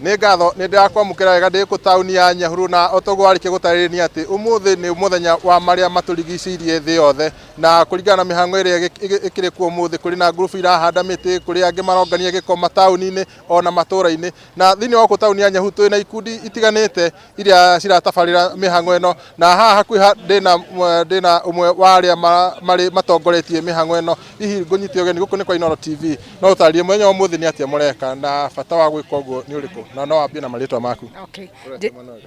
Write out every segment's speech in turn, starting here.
Nĩ ngatho nĩ ndĩrakwamũkĩra wega ndĩ taũni ya Nyahururu na otoguo warĩkia gũtarĩria atĩ ũmũthĩ nĩ mũthenya wa marĩa matũrigicĩirie thĩ yothe na kũringana na mĩhang'o ĩrĩa ĩkĩrĩ kuo ũmũthĩ kũrĩ na ngurubu irahanda mĩtĩ kũrĩ angĩ marongania gĩko mataũni-inĩ ona matũũra-inĩ na thĩinĩ wa taũni ya Nyahururu twĩ na ikundi itiganĩte iria ciratabarĩra mĩhang'o ĩno na haha hakuhĩ ndĩna ũmwe wa arĩa marĩ matongoretie mĩhang'o ĩno hihi ngũnyite ũgeni gũkũ nĩ kwa Inooro TV no ũtarĩrie mũthenya wa ũmũthĩ nĩ atĩa mũreka na bata wa gwĩka ũguo nĩ ũrĩkũ na no wambie na marĩtwa maku.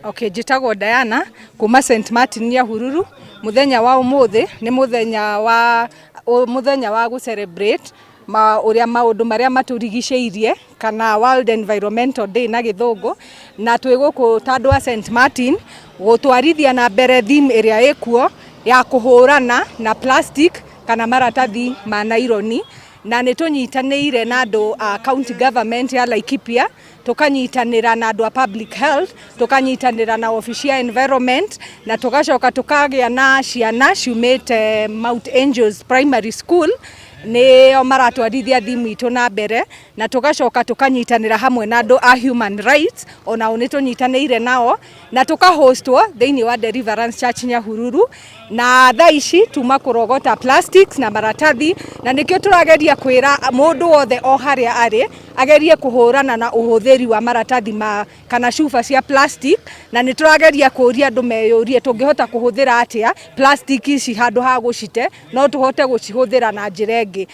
Okay, njĩtagwo Diana kuma St Martin Nyahururu. Muthenya wa ũmũthĩ nĩ muthenya wa gũ-celebrate ũrĩa maũndũ marĩa matũrigicĩirie kana World Environmental Day na gĩthũngũ na twĩ gũkũ ta andũ a St Martin gũtwarithia na mbere theme ĩrĩa ĩkuo ya kũhũrana na plastic kana maratathi ma naironi na nĩ tũnyitanĩire na andũ a county government ya Laikipia, tukanyitanĩra na andũ a public health, tukanyitanĩra na office ya environment na tugacoka tukagĩa na ciana ciumĩte Mount Angels Primary School nĩo maratwarithia thimu itũ na mbere na tugacoka tukanyitanĩra hamwe na andũ a human rights onao nĩ tũnyitanĩire nao na tukahostwo thĩinĩ wa Deliverance Church Nyahururu na thaa ici tuma kũrogota plastics na maratathi na nĩkĩo tũrageria kwĩra mũndũ wothe o harĩa arĩ agerie kũhũrana na ũhũthĩri wa maratathi kana cuba cia plastic na nĩ tũrageria kũria andũ meyũrie tũngĩhota kũhũthĩra atĩa plastic ici handũ ha gũcite no tũhote gũcihũthĩra na njĩra ĩngĩ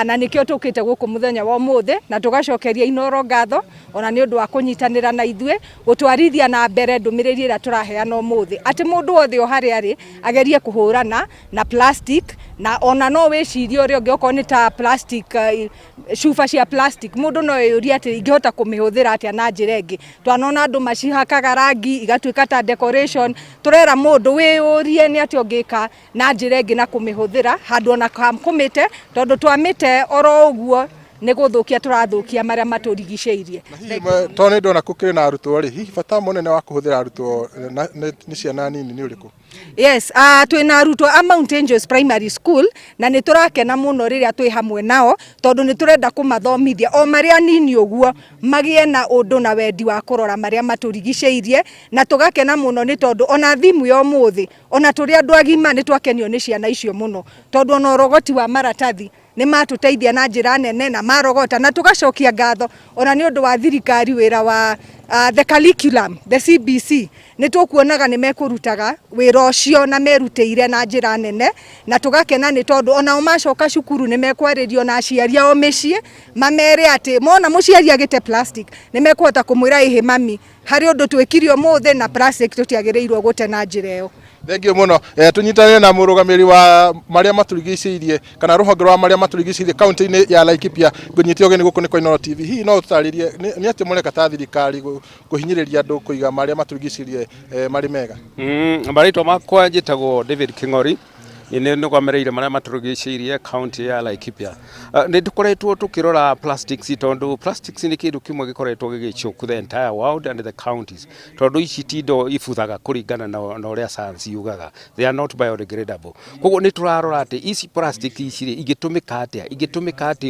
na nĩkĩo tũkĩte gũkũ mũthenya wa ũmũthĩ na tũgacokeria Inooro ngatho ona nĩ ũndũ wa kũnyitanĩra na ithuĩ gũtwarithia na mbere ndũmĩrĩri ĩrĩa tũraheana ũmũthĩ atĩ mũndũ wothe o harĩa arĩ agerie kũhũrana na plastic na ona no wĩcirie ũrĩa ũngĩ okorwo nĩ ta plastic cuba cia plastic mũndũ no yũrie atĩ ingĩhota kũmĩhũthĩra atĩa na njĩra ĩngĩ twanona andũ macihakaga rangi igatuĩka ta decoration tũrera mũndũ wĩyũrie nĩ atĩ ũngĩka na njĩra ĩngĩ na kũmĩhũthĩra handũ ona kũmĩte tondũ twamĩte oro ũguo nĩ gũthũkia tũrathũkia marĩa matũrigicĩirie. To nĩ ndona kũkĩrĩ na arutwo rĩ hihi bata mũnene wa kũhũthĩra arutwo nĩ ciana nini nĩ ũrĩkũ? Yes, twĩna arutwo a Mount Angels Primary School na nĩ tũrakena mũno rĩrĩa twĩ hamwe nao tondũ nĩ tũrenda kũmathomithia o marĩa nini ũguo magĩe na ũndũ na wendi wa kũrora marĩa matũrigicĩirie na tũgakena mũno nĩ tondũ ona thimu ya ũmũthĩ ona tũrĩ andũ agima nĩ twakenio nĩ ciana icio mũno tondũ ona ũrogoti wa maratathi nĩ matũteithia na njĩra nene na marogota na tugacokia ngatho ona nĩ ũndũ wa thirikari wĩra wa the curriculum the CBC nĩ tũkuonaga nĩ mekũrutaga wĩra ũcio na merutĩire na njĩra nene na tũgakena nĩ tondũ onao macoka cukuru nĩ mekwarĩrio na aciari ao mĩciĩ mamere atĩ mona mũciari agĩte plastic nĩ mekũhota kũmwĩra ĩhĩ mami harĩ ũndũ twĩkire ũmũthĩ na plastic tũtiagĩrĩirwo gũte na njĩra ĩyo. Thengio mũno tũnyitanĩre na mũrũgamĩrĩri wa marĩa matũrigicĩirie kana rũhonge rwa marĩa matũrigicĩirie kaunti-inĩ ya Laikipia ngũnyite ũgeni gũkũ nĩ kwa Inooro TV hihi no ũtarĩrie nĩ atĩ mũreka ta thirikari kũhinyĩrĩria andũ kũiga marĩa matũrigicĩirie marĩ mega? Marĩtwa makwa njĩtagwo David King'ori nĩ nũgamĩrĩire marĩa matũrigicĩirie kaunti ya Laikipia. Nĩ tũkoretwo tũkĩrora plastics tondũ plastics nĩ kĩndũ kĩmwe gĩkoretwo gĩgĩchoke the entire world and the counties tondũ ici ti indo ibuthaga kũringana na ũrĩa science yugaga they are not biodegradable. Koguo nĩ tũrarora atĩ ici plastic ici igĩtũmĩka atĩa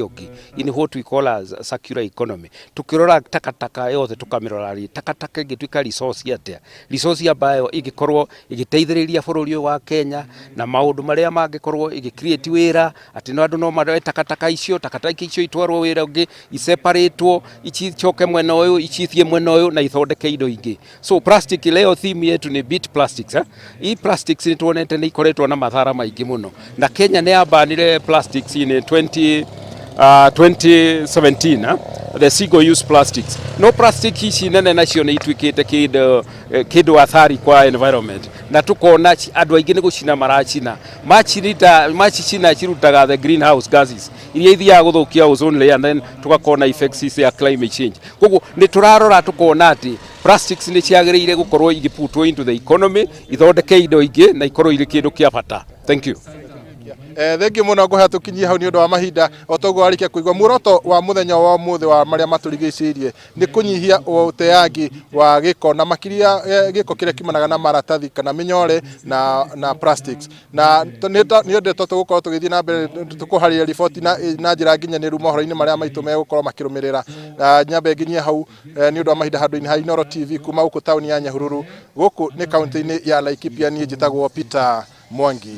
ũngĩ in what we call as circular economy. Tukĩrora takataka yothe tũkamĩrora rĩ takataka ĩngĩtuĩka resource atĩa resource ambayo ĩngĩkorwo ĩgĩteithĩrĩria bũrũri wa Kenya na maũndũ marĩa mangĩkorwo ĩgĩcreate wĩra atĩ no andũ no maroe takataka icio itwarwo wĩra ũngĩ iseparatwo icoke mwena ũyũ icithie mwena ũyũ na ithondeke indo ingĩ. So plastic leo theme yetu ni beat plastics. Hii plastics ni tuonete nĩ ikoretwo na mathara maingĩ mũno na Kenya nĩ yabanire plastics in 2017 the single use plastics. No plastic ici nene nacio nĩ ituĩkĩte kĩndũ athari kwa environment na tukona andũ aingĩ nĩ gũcina maracina macicina cirutaga the greenhouse gases iria ithiaga gũthũkia ozone layer and then tugakona effects ya climate change. Koguo nĩ tũrarora tukona atĩ plastics nĩ ciagĩrĩire gũkorwo igĩputwo into the economy ithondeke indo ingĩ na ikorwo irĩ kĩndũ kĩa bata. Thank you. Thengi muno nguhatukinyia hau ni undu wa mahinda otoguo arikia kuigwa muroto wa muthenya wa muthe wa maria maturigicirie ni kunyihia uteangi wa giko na makiria giko kiria kimanaga na maratathi kana minyore na plastics na ni undu tugukorwo tugithii na mbere tukuharia riboti na njira nginyaniru mohoro-ini maria maitu megukorwo makirumirira nyambe nginyia hau ni undu wa mahinda handu-ini ha Inooro TV kuma guku tauni ya Nyahururu guku ni kaunti-ini ya Laikipia ni njitagwo Peter Mwangi.